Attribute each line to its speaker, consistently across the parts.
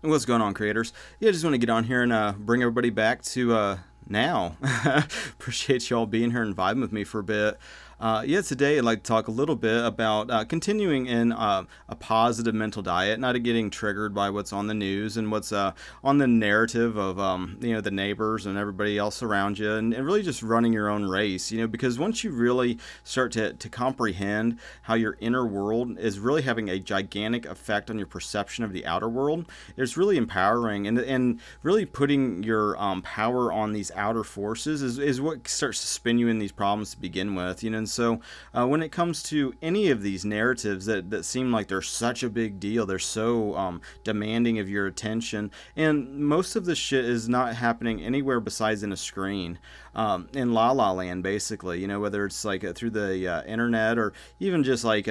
Speaker 1: What's going on, creators? Yeah, I just want to get on here and bring everybody back to now. Appreciate y'all being here and vibing with me for a bit. Yeah, today I'd like to talk a little bit about continuing in a positive mental diet, not getting triggered by what's on the news and what's on the narrative of the neighbors and everybody else around you, and really just running your own race. Because once you really start to comprehend how your inner world is really having a gigantic effect on your perception of the outer world, it's really empowering, and really putting your power on these outer forces is what starts to spin you in these problems to begin with. And so when it comes to any of these narratives that seem like they're such a big deal, they're so demanding of your attention, and most of this shit is not happening anywhere besides in a screen, in La La Land, basically. Whether it's like through the internet, or even just like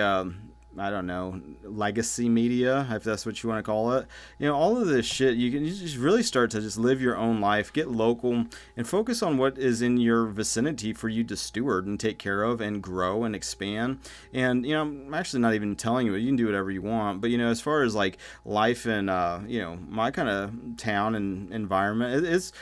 Speaker 1: I don't know, legacy media, if that's what you want to call it. All of this shit, you just really start to just live your own life, get local, and focus on what is in your vicinity for you to steward and take care of and grow and expand. And, I'm actually not even telling you can do whatever you want. But, as far as like life in, my kind of town and environment, it's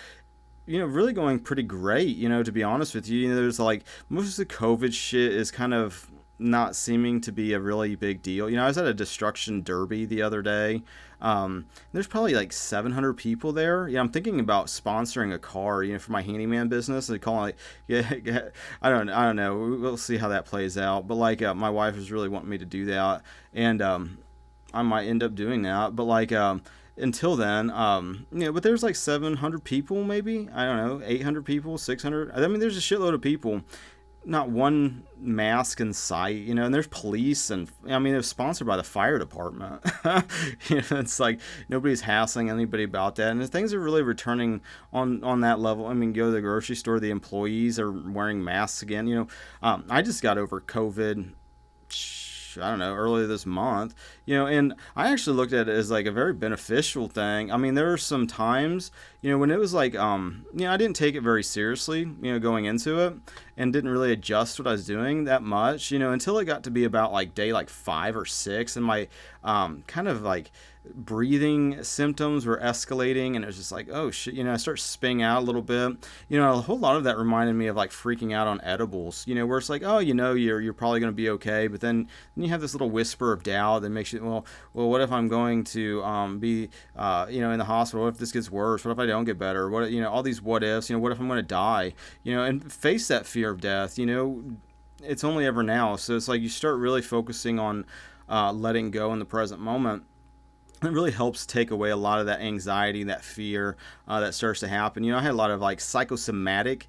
Speaker 1: really going pretty great, to be honest with you. There's like most of the COVID shit is kind of not seeming to be a really big deal. I was at a destruction derby the other day. There's probably like 700 people there. I'm thinking about sponsoring a car, for my handyman business. They call it, yeah, I don't know. We'll see how that plays out. But like, my wife is really wanting me to do that, and I might end up doing that. But like, until then, but there's like 700 people, maybe, I don't know, 800 people, 600. I mean, there's a shitload of people. Not one mask in sight, and there's police, and I mean, it was sponsored by the fire department. It's like nobody's hassling anybody about that, and things are really returning on that level. I mean, go to the grocery store, the employees are wearing masks again. I just got over COVID, I don't know, earlier this month, and I actually looked at it as like a very beneficial thing. I mean, there were some times, when it was like, I didn't take it very seriously, going into it, and didn't really adjust what I was doing that much, until it got to be about like day like 5 or 6, and my kind of like breathing symptoms were escalating, and it was just like, oh shit, I start spinning out a little bit. A whole lot of that reminded me of like freaking out on edibles, where it's like, oh, you're probably going to be okay, but then you have this little whisper of doubt that makes you, well, what if I'm going to be in the hospital? What if this gets worse? What if I don't get better? What, all these what ifs, what if I'm going to die? And face that fear of death. It's only ever now, so it's like you start really focusing on letting go in the present moment. It really helps take away a lot of that anxiety, that fear that starts to happen. I had a lot of like psychosomatic,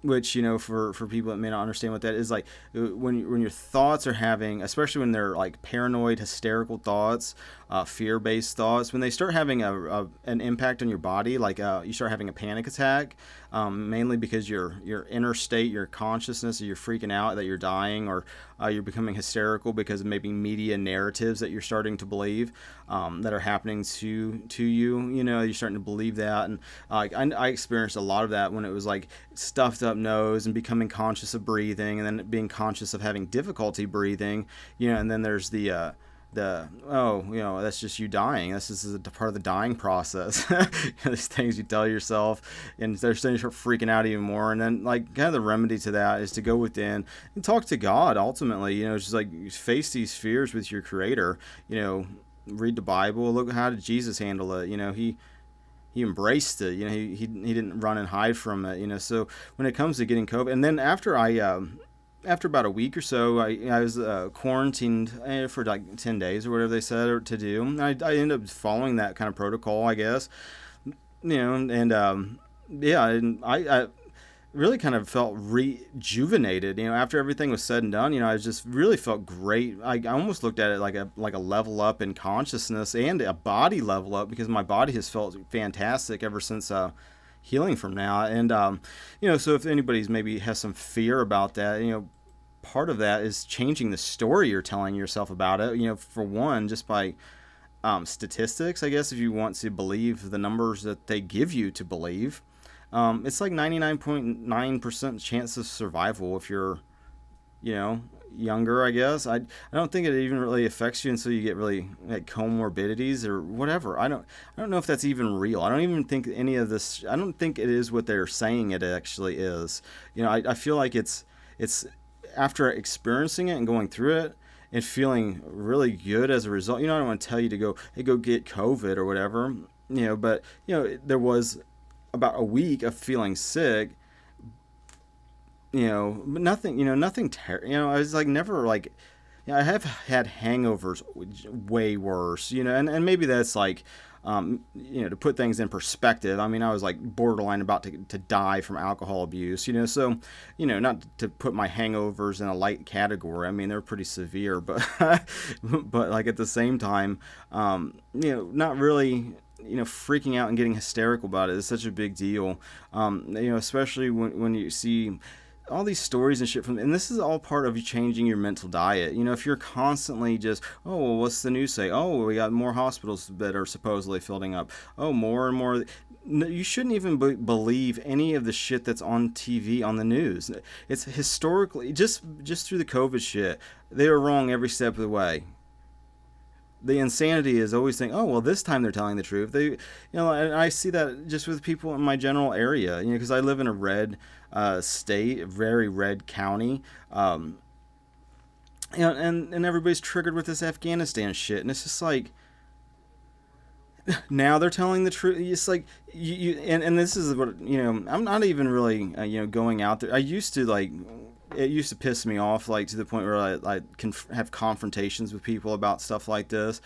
Speaker 1: which, for people that may not understand what that is, like when your thoughts are having, especially when they're like paranoid, hysterical thoughts, fear-based thoughts, when they start having an impact on your body, like you start having a panic attack, mainly because your inner state, your consciousness, you're freaking out that you're dying, or you're becoming hysterical because of maybe media narratives that you're starting to believe that are happening to you. You're starting to believe that, and I experienced a lot of that when it was like stuffed up nose and becoming conscious of breathing, and then being conscious of having difficulty breathing. And then there's that's just you dying. This is a part of the dying process. These things you tell yourself, and there's things you start freaking out even more. And then like kind of the remedy to that is to go within and talk to God. Ultimately, it's just like face these fears with your Creator. Read the Bible. Look, how did Jesus handle it? He embraced it. He didn't run and hide from it. So when it comes to getting COVID, and then after about a week or so, I was quarantined for like 10 days or whatever they said to do. I ended up following that kind of protocol, I guess. And I really kind of felt rejuvenated. After everything was said and done, I just really felt great. I almost looked at it like a level up in consciousness and a body level up, because my body has felt fantastic ever since healing from now. And so if anybody's maybe has some fear about that, part of that is changing the story you're telling yourself about it. For one, just by statistics, I guess, if you want to believe the numbers that they give you to believe, it's like 99.9% chance of survival if you're younger, I guess. I don't think it even really affects you until you get really like comorbidities or whatever. I don't know if that's even real. I don't even think any of this. I don't think it is what they're saying it actually is. I feel like it's after experiencing it and going through it and feeling really good as a result. I don't want to tell you to go, hey, go get COVID or whatever. But there was about a week of feeling sick. But nothing. Nothing. I was like never like. I have had hangovers way worse. And maybe that's like. To put things in perspective, I mean, I was like borderline about to die from alcohol abuse, so, not to put my hangovers in a light category. I mean, they're pretty severe, but, but like at the same time, not really, freaking out and getting hysterical about it is such a big deal. Especially when you see all these stories and shit and this is all part of you changing your mental diet. If you're constantly just, oh, well, what's the news say? Oh, we got more hospitals that are supposedly filling up. Oh, more and more. No, you shouldn't even believe any of the shit that's on TV on the news. It's historically just through the COVID shit. They were wrong every step of the way. The insanity is always saying, oh, well, this time they're telling the truth. And I see that just with people in my general area, because I live in a red state, a very red county. And everybody's triggered with this Afghanistan shit. And it's just like, now they're telling the truth. It's like, and this is what, I'm not even really, going out there. I used to like, it used to piss me off, like to the point where I can have confrontations with people about stuff like this.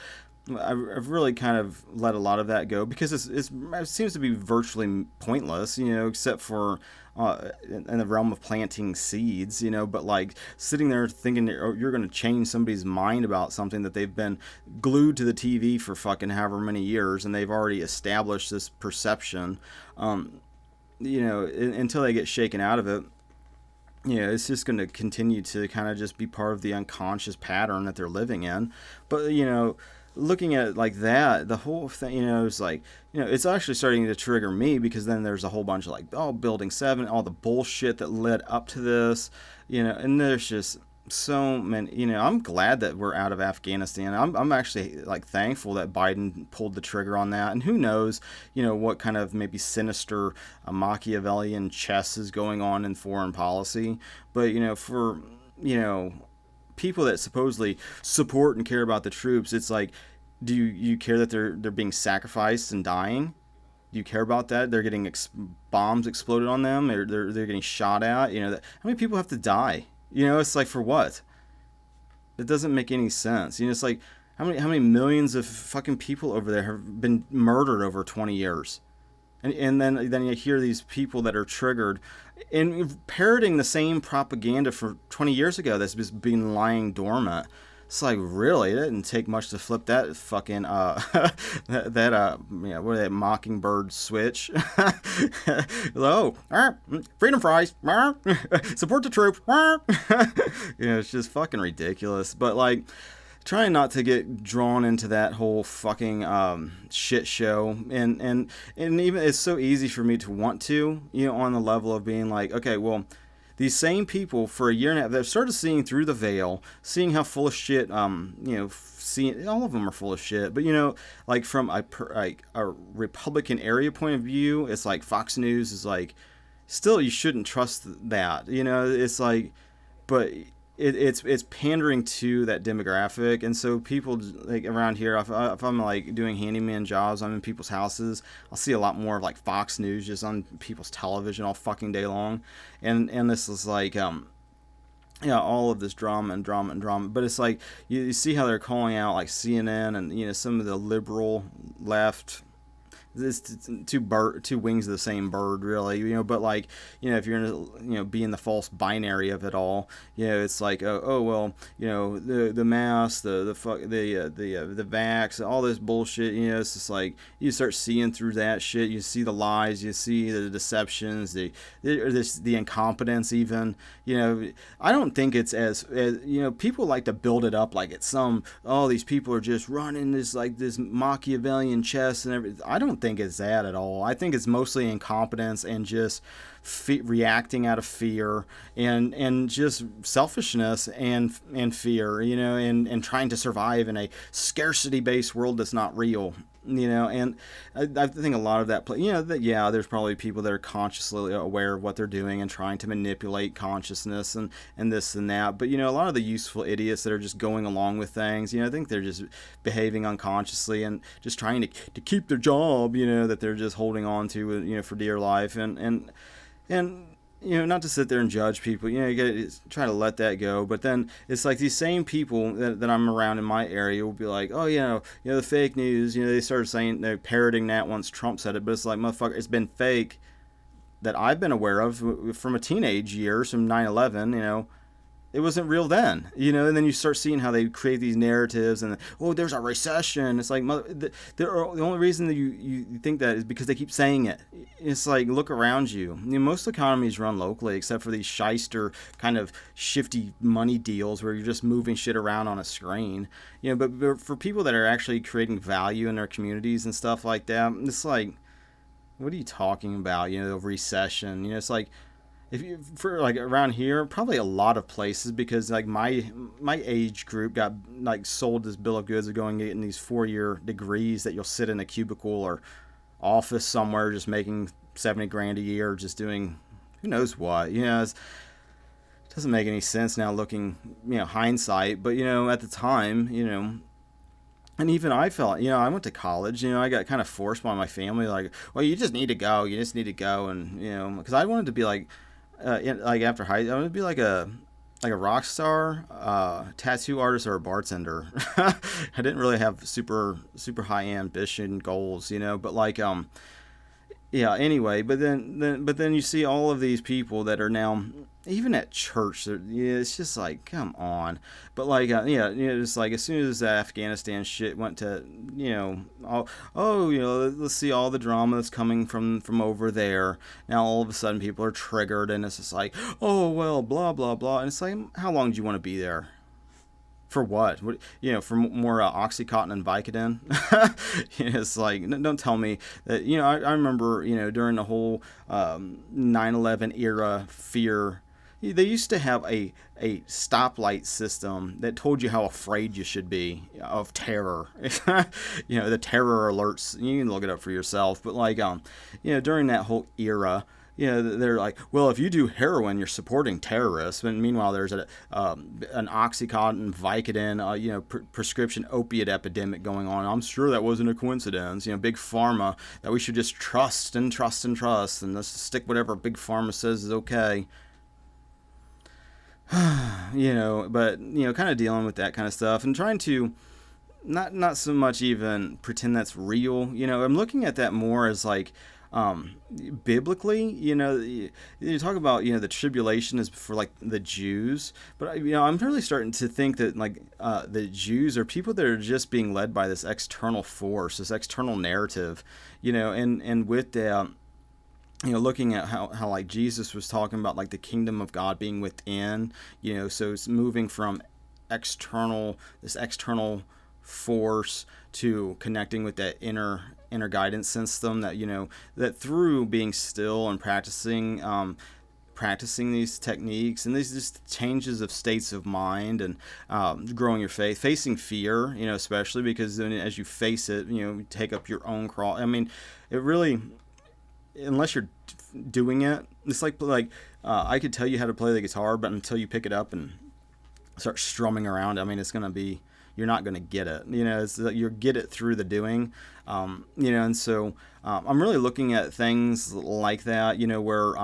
Speaker 1: I've really kind of let a lot of that go because it seems to be virtually pointless, except for in the realm of planting seeds, but like sitting there thinking you're going to change somebody's mind about something that they've been glued to the TV for fucking however many years and they've already established this perception, until they get shaken out of it. It's just going to continue to kind of just be part of the unconscious pattern that they're living in. But, looking at it like that, the whole thing, is like, it's actually starting to trigger me because then there's a whole bunch of like, oh, Building 7, all the bullshit that led up to this, and there's just so many, I'm glad that we're out of Afghanistan. I'm actually like thankful that Biden pulled the trigger on that. And who knows, what kind of maybe sinister Machiavellian chess is going on in foreign policy. But, for, people that supposedly support and care about the troops, it's like, do you care that they're being sacrificed and dying? Do you care about that? They're getting bombs exploded on them. They're getting shot at. How many people have to die? It's like, for what? It doesn't make any sense. It's like, how many millions of fucking people over there have been murdered over 20 years? And then you hear these people that are triggered and parroting the same propaganda for 20 years ago that's just been lying dormant. It's like, really? It didn't take much to flip that fucking that mockingbird switch. Oh, freedom fries, support the troops. It's just fucking ridiculous. But like, trying not to get drawn into that whole fucking shit show, and even it's so easy for me to want to, on the level of being like, okay, well, these same people for a year and a half, they've started seeing through the veil, seeing how full of shit, seeing all of them are full of shit. But like from a Republican area point of view, it's like Fox News is like, still you shouldn't trust that. It's like, but it's pandering to that demographic, and so people like around here, if I'm like doing handyman jobs, I'm in people's houses, I'll see a lot more of like Fox News just on people's television all fucking day long, and this is like all of this drama, but it's like you see how they're calling out like CNN and some of the liberal left. It's two wings of the same bird, really, but like, if you're in being the false binary of it all, it's like, oh well, the mask, the vax, all this bullshit, it's just like, you start seeing through that shit, you see the lies, you see the deceptions, the incompetence even, I don't think it's as people like to build it up like it's these people are just running this like this Machiavellian chess and everything. I don't think it's that at all. I think it's mostly incompetence and just reacting out of fear and just selfishness and fear, and trying to survive in a scarcity based world that's not real. And I think a lot of that, there's probably people that are consciously aware of what they're doing and trying to manipulate consciousness and this and that. But, a lot of the useful idiots that are just going along with things, I think they're just behaving unconsciously and just trying to keep their job, that they're just holding on to, for dear life. And not to sit there and judge people, you gotta try to let that go. But then it's like these same people that I'm around in my area will be like, oh, the fake news, they started saying, they're parroting that once Trump said it, but it's like, motherfucker, it's been fake that I've been aware of from a teenage years, from 9/11, it wasn't real then, and then you start seeing how they create these narratives and, oh, there's a recession. It's like, the only reason that you think that is because they keep saying it. It's like, look around you. Most economies run locally, except for these shyster kind of shifty money deals where you're just moving shit around on a screen. But for people that are actually creating value in their communities and stuff like that, it's like, what are you talking about? The recession. It's like, for like around here, probably a lot of places, because like my age group got like sold this bill of goods of going getting these 4-year degrees that you'll sit in a cubicle or office somewhere just making 70 grand a year, just doing who knows what. It doesn't make any sense now looking, hindsight. But at the time, and even I felt, I went to college, I got kind of forced by my family, like, well, you just need to go, and because I wanted to be like, after high, I wanted to be like a rock star, tattoo artist, or a bartender. I didn't really have super high ambition goals, but like, anyway, but then you see all of these people that are now, even at church, it's just like, come on. But like, it's like, as soon as the Afghanistan shit went to, let's see all the drama that's coming from over there. Now all of a sudden people are triggered, and it's just like, oh, well, blah, blah, blah. And it's like, how long do you want to be there? For what? For more Oxycontin and Vicodin? It's like, don't tell me that, I remember, during the whole 9/11 era fear, they used to have a stoplight system that told you how afraid you should be of terror. The terror alerts, you can look it up for yourself. But like, during that whole era, they're like, well, if you do heroin, you're supporting terrorists. And meanwhile, there's an Oxycontin, Vicodin, prescription opiate epidemic going on. I'm sure that wasn't a coincidence. Big pharma, that we should just trust and trust and trust, and let's stick whatever big pharma says is okay. But kind of dealing with that kind of stuff and trying to not so much even pretend that's real. I'm looking at that more as like, biblically, you talk about, the tribulation is for like the Jews, but I'm really starting to think that like, the Jews are people that are just being led by this external force, this external narrative, and with that, looking at how like Jesus was talking about like the kingdom of God being within, so it's moving from this external force to connecting with that inner guidance system that, that through being still and practicing these techniques and these just changes of states of mind and growing your faith, facing fear, especially because then as you face it, you take up your own cross. I mean, it really, unless you're doing it, it's like I could tell you how to play the guitar, but until you pick it up and start strumming around, I mean, it's going to be, you're not going to get it. It's you get it through the doing. And so I'm really looking at things like that, where,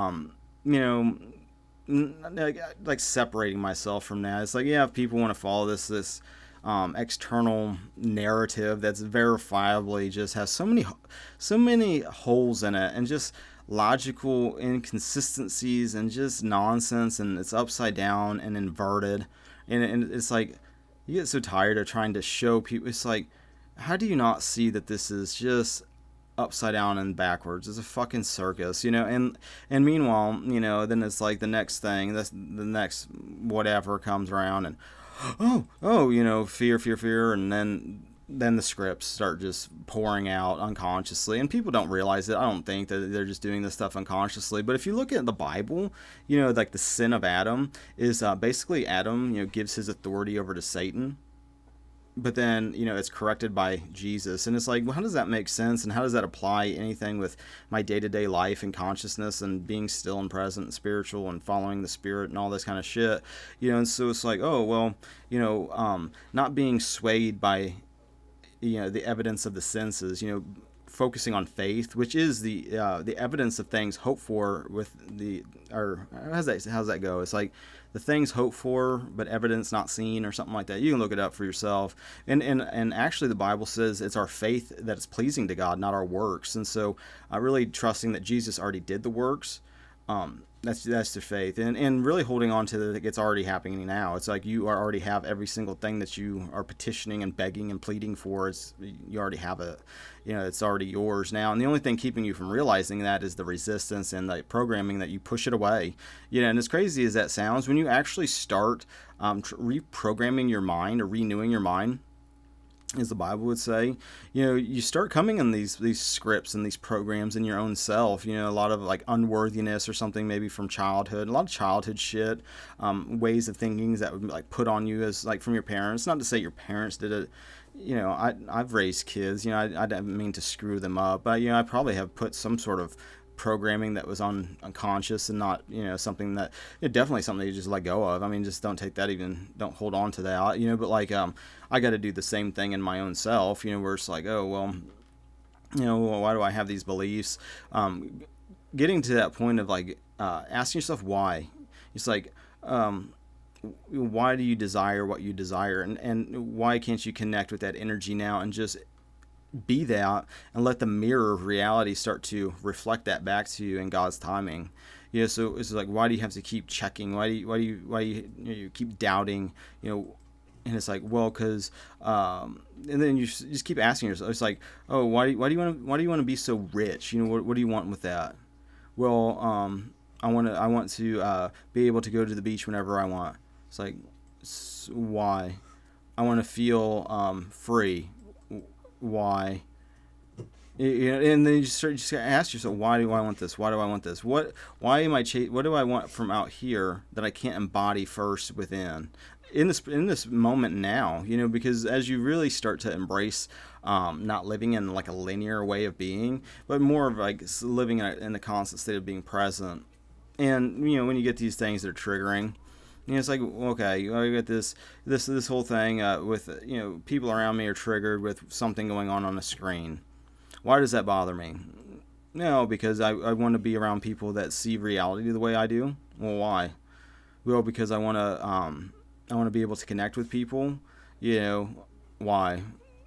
Speaker 1: like separating myself from that. It's like, if people want to follow this external narrative that's verifiably just has so many holes in it and just logical inconsistencies and just nonsense, and it's upside down and inverted, and it's like, you get so tired of trying to show people. It's like, how do you not see that this is just upside down and backwards? It's a fucking circus, and meanwhile, then it's like the next thing, the next whatever comes around, and fear, and then then the scripts start just pouring out unconsciously, and people don't realize it. I don't think that they're just doing this stuff unconsciously. But if you look at the Bible, like the sin of Adam is basically Adam, gives his authority over to Satan. But then, it's corrected by Jesus. And it's like, well, how does that make sense? And how does that apply anything with my day-to-day life and consciousness and being still and present and spiritual and following the Spirit and all this kind of shit? And so it's like, oh, well, not being swayed by, the evidence of the senses, focusing on faith, which is the evidence of things hoped for or how's that go? It's like the things hoped for, but evidence not seen, or something like that. You can look it up for yourself. And actually, the Bible says it's our faith that is pleasing to God, not our works. And so, really trusting that Jesus already did the works. That's the faith, and really holding on to that it's already happening now. It's like you already have every single thing that you are petitioning and begging and pleading for. You already have it. It's already yours now. And the only thing keeping you from realizing that is the resistance and the programming that you push it away. And as crazy as that sounds, when you actually start reprogramming your mind or renewing your mind, as the Bible would say, you start coming in these scripts and these programs in your own self. A lot of like unworthiness or something maybe from childhood, a lot of childhood shit, ways of thinking that would like put on you as like from your parents. Not to say your parents did it. I've raised kids. I didn't mean to screw them up, but I probably have put some sort of programming that was unconscious and not something that definitely something you just let go of. I mean, just don't take that, even don't hold on to that, but like I got to do the same thing in my own self, where it's like, oh well, why do I have these beliefs? Getting to that point of like asking yourself why. It's like why do you desire what you desire, and why can't you connect with that energy now and just be that, and let the mirror of reality start to reflect that back to you in God's timing. So it's like, why do you have to keep checking? Why do you keep doubting? And it's like, well, because and then you just keep asking yourself. It's like, oh, why do you want to be so rich? What do you want with that? Well, I want to be able to go to the beach whenever I want. It's like, why? I want to feel free. Why? And then you just ask yourself, why do I want this? Why do I want this? What do I want from out here that I can't embody first within? In this moment now, because as you really start to embrace not living in like a linear way of being, but more of like living in the constant state of being present. And when you get these things that are triggering, it's like, okay, I got this whole thing with people around me are triggered with something going on a screen. Why does that bother me? No, because I want to be around people that see reality the way I do. Well, why? Well, because I want to be able to connect with people. Why?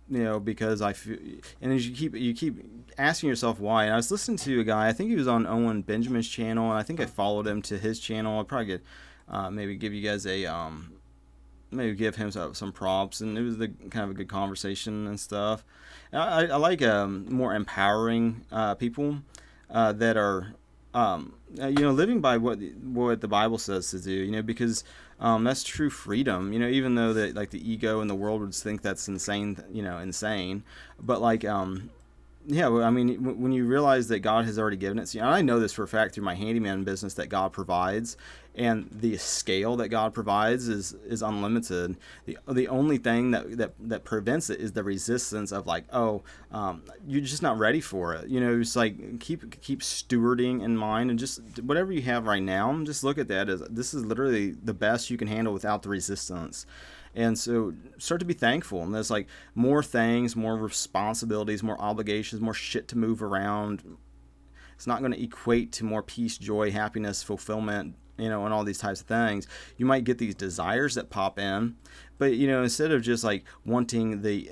Speaker 1: Because I feel, and as you keep asking yourself why. And I was listening to a guy, I think he was on Owen Benjamin's channel, and I think I followed him to his channel. I'll probably get maybe give you guys maybe give him some props, and it was kind of a good conversation and stuff. And I like more empowering people that are living by what the Bible says to do, because that's true freedom, even though that like the ego and the world would think that's insane, but like yeah, well, I mean, when you realize that God has already given it to you, and I know this for a fact through my handyman business that God provides, and the scale that God provides is unlimited. The only thing that prevents it is the resistance of like, you're just not ready for it. It's like keep stewarding in mind, and just whatever you have right now, just look at that as this is literally the best you can handle without the resistance. And so start to be thankful. And there's like more things, more responsibilities, more obligations, more shit to move around. It's not going to equate to more peace, joy, happiness, fulfillment, and all these types of things. You might get these desires that pop in, but instead of just like wanting the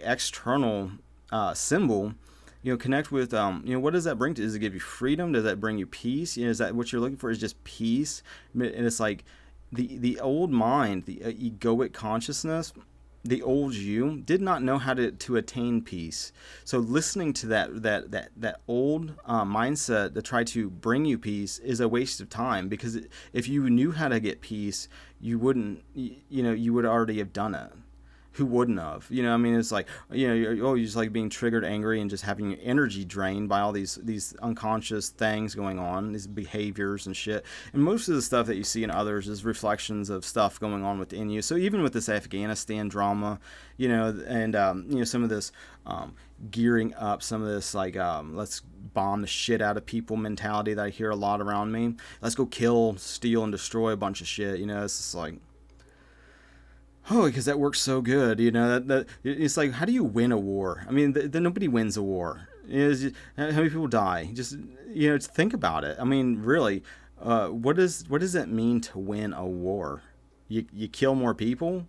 Speaker 1: external symbol, connect with what does that bring to? Does it give you freedom? Does that bring you peace? Is that what you're looking for? Is just peace? And it's like the old mind, the egoic consciousness, the old you did not know how to attain peace. So listening to that old mindset to try to bring you peace is a waste of time, because if you knew how to get peace, you wouldn't, you would already have done it. who wouldn't have? I mean, it's like, you're just like being triggered, angry, and just having your energy drained by all these unconscious things going on, these behaviors and shit. And most of the stuff that you see in others is reflections of stuff going on within you. So even with this Afghanistan drama, and some of this gearing up, some of this like let's bomb the shit out of people mentality that I hear a lot around me. Let's go kill, steal, and destroy a bunch of shit. It's just like, oh, because that works so good. That it's like, how do you win a war? I mean, nobody wins a war. How many people die? Just think about it. I mean, really, what does it mean to win a war? You kill more people.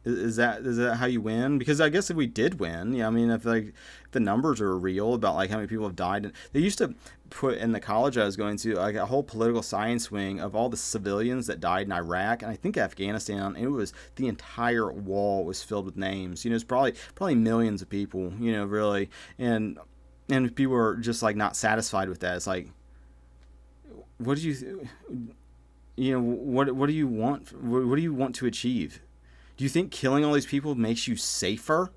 Speaker 1: Is that how you win? Because I guess if we did win, I mean, if the numbers are real about like how many people have died, they used to put in the college I was going to like a whole political science wing of all the civilians that died in Iraq, and I think Afghanistan. It was the entire wall was filled with names. It's probably millions of people. Really, and people are just like not satisfied with that. It's like, what do what do you want? What do you want to achieve? Do you think killing all these people makes you safer?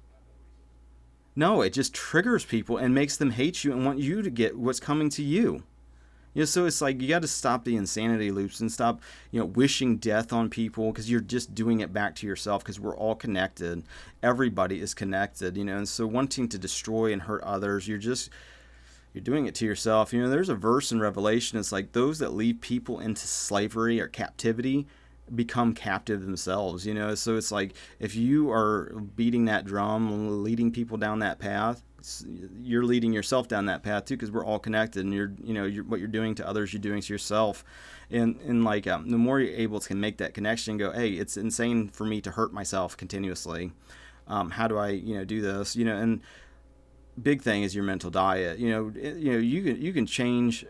Speaker 1: No, it just triggers people and makes them hate you and want you to get what's coming to you. So it's like you got to stop the insanity loops and stop, wishing death on people, because you're just doing it back to yourself, because we're all connected. Everybody is connected, and so wanting to destroy and hurt others, you're doing it to yourself. There's a verse in Revelation. It's like those that lead people into slavery or captivity become captive themselves. So it's like if you are beating that drum, leading people down that path, you're leading yourself down that path too, because we're all connected, and what you're doing to others, you're doing to yourself. And like the more you're able to make that connection, go, hey, it's insane for me to hurt myself continuously. How do I do this? And big thing is your mental diet. You can change.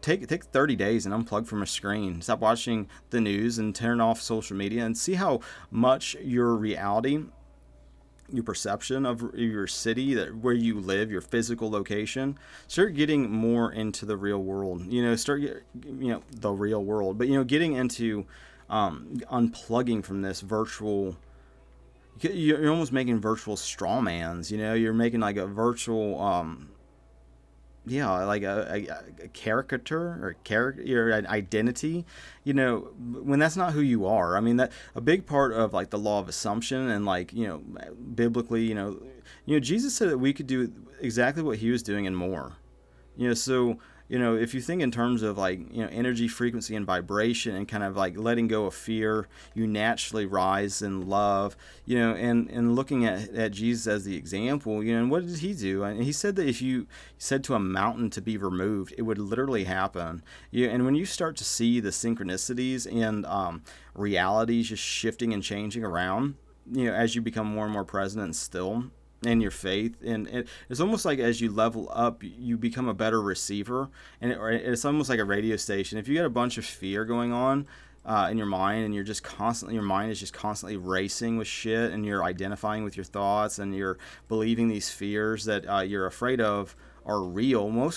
Speaker 1: Take 30 days and unplug from a screen. Stop watching the news and turn off social media, and see how much your reality, your perception of your city, where you live, your physical location, start getting more into the real world. The real world, but getting into unplugging from this virtual. You're almost making virtual straw mans. You're making like a virtual. Like a caricature or your identity, when that's not who you are. I mean, that a big part of like the law of assumption, and like, biblically, Jesus said that we could do exactly what he was doing and more. So if you think in terms of like, energy, frequency, and vibration, and kind of like letting go of fear, you naturally rise in love, and looking at Jesus as the example, and what did he do? And he said that if you said to a mountain to be removed, it would literally happen. And when you start to see the synchronicities and realities just shifting and changing around, as you become more and more present and still, and your faith, and it's almost like as you level up, you become a better receiver, and it's almost like a radio station. If you got a bunch of fear going on in your mind, and your mind is just constantly racing with shit, and you're identifying with your thoughts, and you're believing these fears that you're afraid of are real.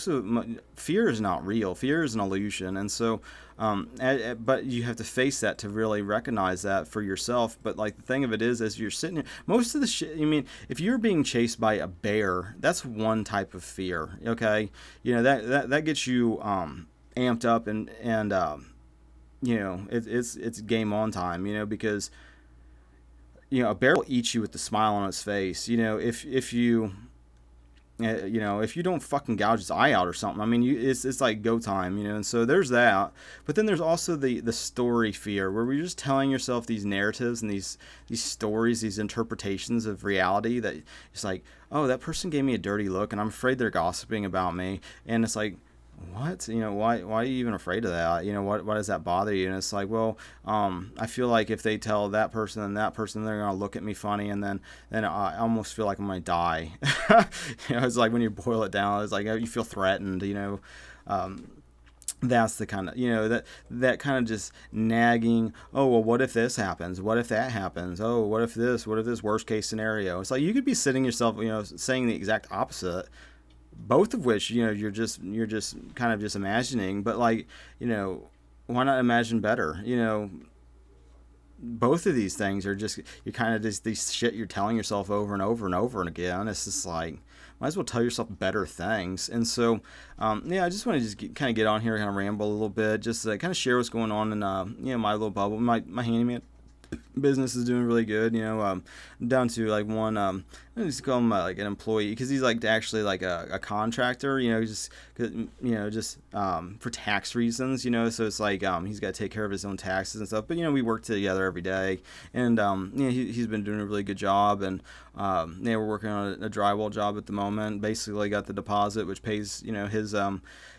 Speaker 1: Fear is not real. Fear is an illusion, and so but you have to face that to really recognize that for yourself. But like the thing of it is, as you're sitting here, most of the shit, if you're being chased by a bear, that's one type of fear. Okay, that gets you amped up, and it's game on time. Because a bear will eat you with the smile on its face. If you if you don't fucking gouge its eye out or something, it's like go time, and so there's that. But then there's also the story fear, where we're just telling yourself these narratives and these stories, these interpretations of reality, that it's like, oh, that person gave me a dirty look, and I'm afraid they're gossiping about me. And it's like, what? Why are you even afraid of that? Why does that bother you? And it's like, well, I feel like if they tell that person and that person, they're gonna look at me funny, and then I almost feel like I'm gonna die. It's like when you boil it down, it's like you feel threatened. That's the kind of that kind of just nagging. Oh, well, what if this happens? What if that happens? Oh, what if this worst case scenario? It's like you could be sitting yourself, saying the exact opposite. Both of which, you're just kind of just imagining, but like, why not imagine better? both of these things are just, you kind of just these shit you're telling yourself over and over and over and again. It's just like, might as well tell yourself better things. And so, I just want to just kind of get on here, kind of ramble a little bit, just kind of share what's going on in, my little bubble. My handyman business is doing really good. I'm down to like one, I just call him like an employee, because he's like actually like a contractor, just for tax reasons, so it's like, he's got to take care of his own taxes and stuff, but we work together every day, and he's been doing a really good job. And we're working on a drywall job at the moment. Basically got the deposit, which pays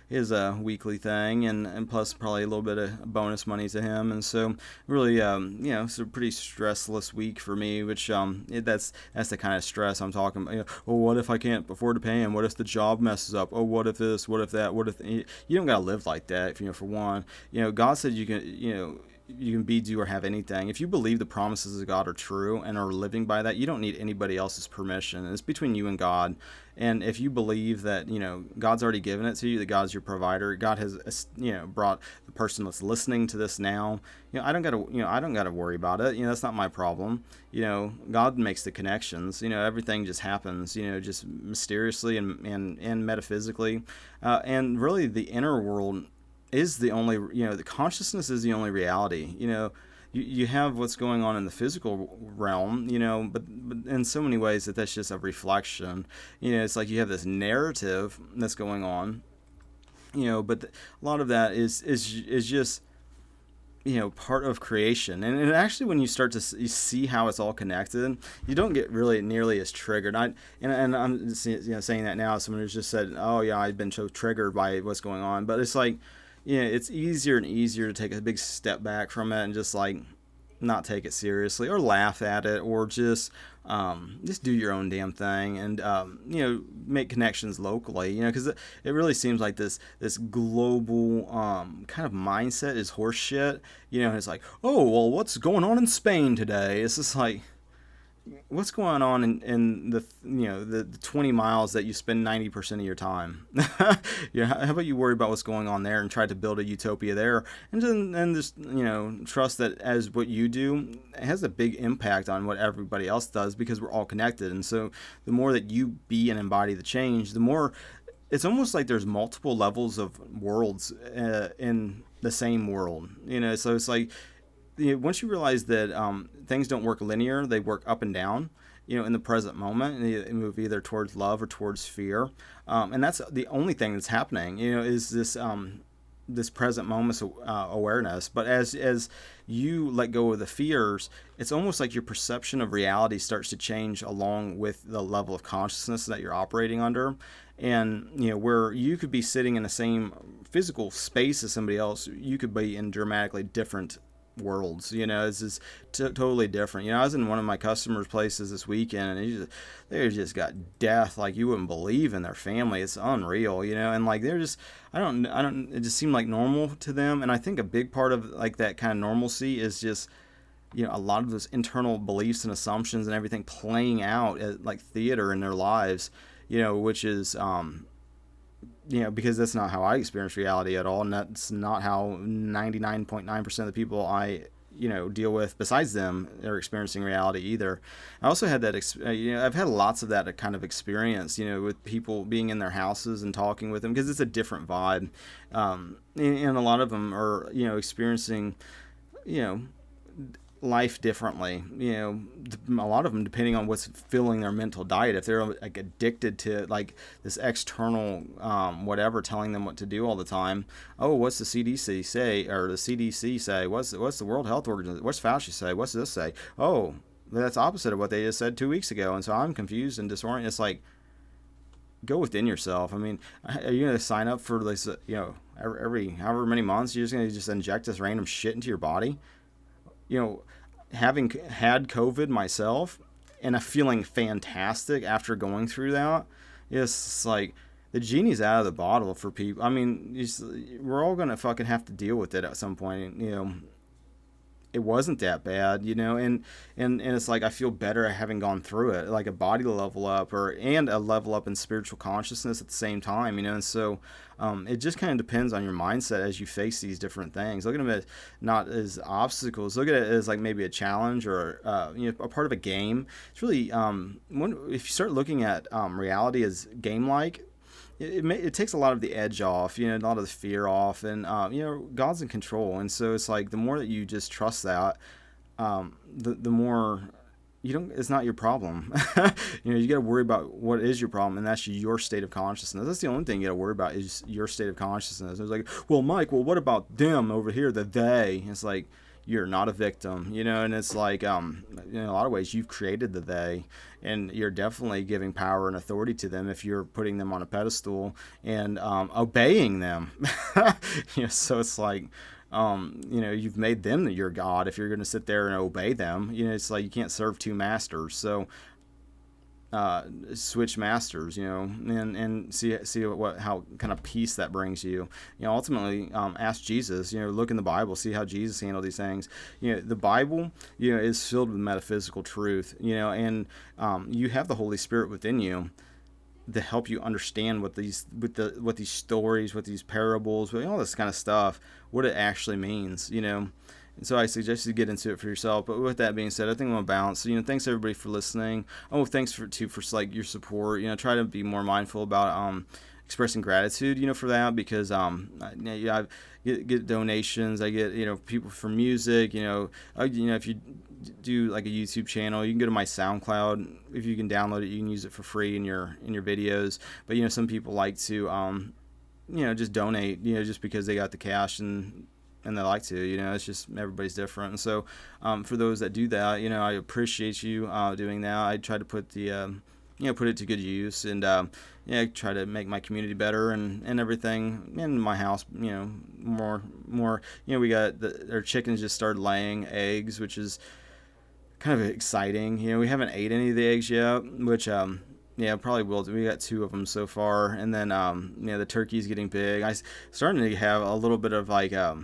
Speaker 1: his weekly thing, and plus probably a little bit of bonus money to him. And so really, it's a pretty stressless week for me, which that's the kind of stress I'm talking about. Oh, what if I can't afford to pay him? What if the job messes up? Oh, what if this? What if that? What if you don't gotta live like that? For one, God said you can be, do, or have anything. If you believe the promises of God are true and are living by that, you don't need anybody else's permission. It's between you and God. And if you believe that, God's already given it to you, that God's your provider, God has, brought the person that's listening to this now, I don't gotta worry about it. That's not my problem. God makes the connections. Everything just happens, just mysteriously and metaphysically. And really the inner world is the only, the consciousness is the only reality. You have what's going on in the physical realm, but in so many ways that's just a reflection. It's like you have this narrative that's going on, but a lot of that is just, part of creation. And actually, when you start to see how it's all connected, you don't get really nearly as triggered. And I'm saying that now as someone who's just said, oh yeah, I've been so triggered by what's going on, but it's like, it's easier and easier to take a big step back from it and just like not take it seriously, or laugh at it, or just do your own damn thing, and make connections locally, because it really seems like this global kind of mindset is horse shit. And it's like, oh well, what's going on in Spain today? It's just like, what's going on in the 20 miles that you spend 90% of your time? How about you worry about what's going on there and try to build a utopia there, and then just trust that as what you do, it has a big impact on what everybody else does, because we're all connected. And so the more that you be and embody the change, the more it's almost like there's multiple levels of worlds in the same world. So it's like, once you realize that things don't work linear, they work up and down, in the present moment, and they move either towards love or towards fear. And that's the only thing that's happening, is this present moment's awareness. But as you let go of the fears, it's almost like your perception of reality starts to change along with the level of consciousness that you're operating under. And, where you could be sitting in the same physical space as somebody else, you could be in dramatically different worlds. It's just totally different. I was in one of my customers' places this weekend, and they just got death like you wouldn't believe in their family. It's unreal, and like they're just, it just seemed like normal to them. And I think a big part of like that kind of normalcy is just, a lot of those internal beliefs and assumptions and everything playing out at like theater in their lives, which is because that's not how I experience reality at all, and that's not how 99.9% of the people I deal with besides them are experiencing reality either. I also had that I've had lots of that kind of experience, with people being in their houses and talking with them, because it's a different vibe, and a lot of them are experiencing life differently. A lot of them, depending on what's filling their mental diet. If they're like addicted to like this external whatever telling them what to do all the time. Oh, what's the CDC say, or the CDC say? What's the World Health Organization? What's Fauci say? What's this say? Oh, that's opposite of what they just said 2 weeks ago, and so I'm confused and disoriented. It's like, go within yourself. I mean, are you going to sign up for this? Every however many months, you're just going to just inject this random shit into your body? Having had COVID myself and feeling fantastic after going through that, it's like the genie's out of the bottle for people. I mean, we're all going to fucking have to deal with it at some point, it wasn't that bad, and it's like I feel better having gone through it, like a body level up and a level up in spiritual consciousness at the same time, and so it just kind of depends on your mindset as you face these different things. Look at them as not as obstacles. Look at it as like maybe a challenge or a part of a game. It's really if you start looking at reality as game like, it takes a lot of the edge off, a lot of the fear off, and God's in control, and so it's like the more that you just trust that, the more you don't. It's not your problem. You got to worry about what is your problem, and that's your state of consciousness. That's the only thing you got to worry about is your state of consciousness. It's like, well, Mike, well, what about them over here, the they? It's like, you're not a victim, and it's like, in a lot of ways, you've created the they, and you're definitely giving power and authority to them if you're putting them on a pedestal and obeying them. So it's like, you've made them your God if you're going to sit there and obey them. It's like you can't serve two masters. So switch masters, and see how kind of peace that brings you. Ultimately, ask Jesus. Look in the Bible, see how Jesus handled these things. The Bible, is filled with metaphysical truth. And you have the Holy Spirit within you to help you understand what these stories, what these parables, all this kind of stuff, what it actually means. And so I suggest you get into it for yourself. But with that being said, I think I'm gonna bounce. So, thanks everybody for listening. Oh, thanks for like your support. Try to be more mindful about expressing gratitude. For that, because I get donations. I get people for music. If you do like a YouTube channel, you can go to my SoundCloud. If you can download it, you can use it for free in your videos. But some people like to just donate. Just because they got the cash and they like to, it's just everybody's different. And so for those that do that, I appreciate you doing that. I try to put put it to good use, and try to make my community better and everything in my house. More. We got our chickens just started laying eggs, which is kind of exciting. We haven't ate any of the eggs yet, which probably will. We got 2 of them so far, and then the turkey's getting big. I'm starting to have a little bit of like I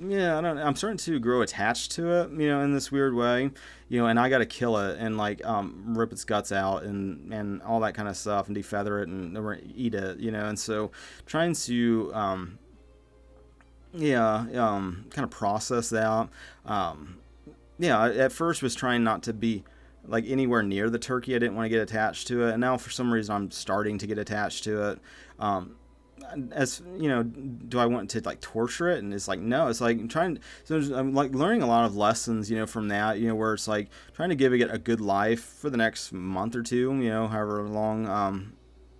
Speaker 1: don't know. I'm starting to grow attached to it, in this weird way, and I got to kill it and like rip its guts out and all that kind of stuff and defeather it and eat it, and so trying to kind of process that. I at first was trying not to be like anywhere near the turkey. I didn't want to get attached to it, and now for some reason I'm starting to get attached to it. As do I want to like torture it? And it's like, no, it's like I'm like learning a lot of lessons, from that, where it's like trying to give it a good life for the next month or 2, however long,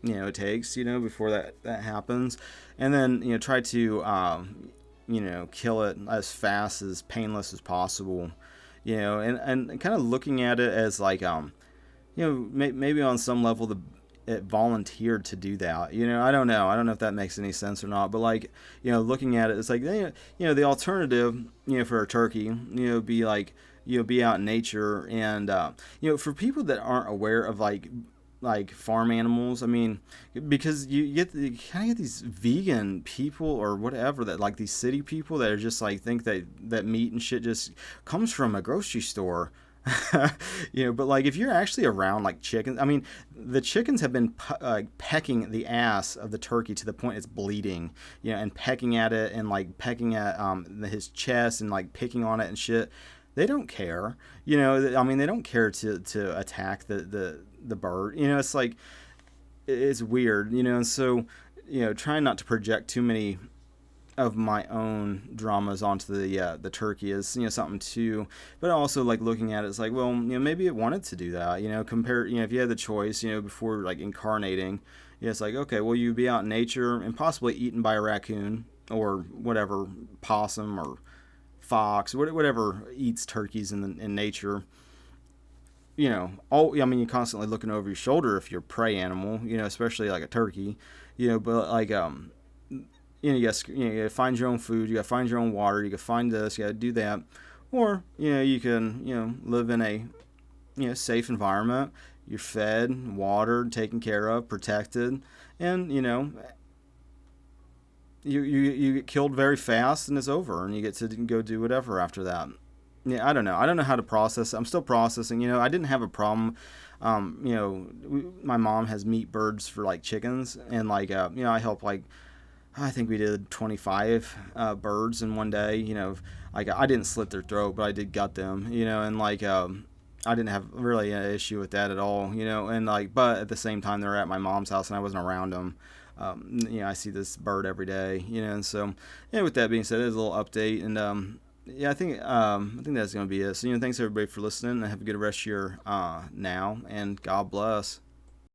Speaker 1: it takes, before that happens. And then, try to, kill it as fast, as painless as possible, and kind of looking at it as like, maybe on some level, it volunteered to do that. I don't know if that makes any sense or not, but like, looking at it, it's like, the alternative, for a turkey, be like, be out in nature. And, for people that aren't aware of like farm animals, I mean, because you kind of get these vegan people or whatever, that like these city people that are just like think that meat and shit just comes from a grocery store. But like if you're actually around like chickens, I mean, the chickens have been pecking the ass of the turkey to the point it's bleeding, and pecking at it and like pecking at his chest and like picking on it and shit. They don't care, I mean, they don't care to attack the bird. It's like, it's weird, and so trying not to project too many of my own dramas onto the turkey is something too, but also like looking at it, it's like, well, maybe it wanted to do that, compare, if you had the choice, before like incarnating, it's like, okay, well, you'd be out in nature and possibly eaten by a raccoon or whatever, possum or fox, whatever eats turkeys in nature. I mean, you're constantly looking over your shoulder if you're a prey animal, especially like a turkey, but like you gotta find your own food, you gotta find your own water, you gotta find this, you gotta do that. Or, you can, live in a, safe environment. You're fed, watered, taken care of, protected, and, you get killed very fast and it's over, and you get to go do whatever after that. yeah, I don't know. I don't know how to process it. I'm still processing. I didn't have a problem. My mom has meat birds for like chickens, and like I help like I think we did 25 birds in one day. Like I didn't slit their throat, but I did gut them. And like I didn't have really an issue with that at all. And like but at the same time they're at my mom's house and I wasn't around them. I see this bird every day. And so yeah. With that being said, there's a little update, and yeah, I think that's gonna be it. So thanks everybody for listening, and have a good rest of your now, and God bless.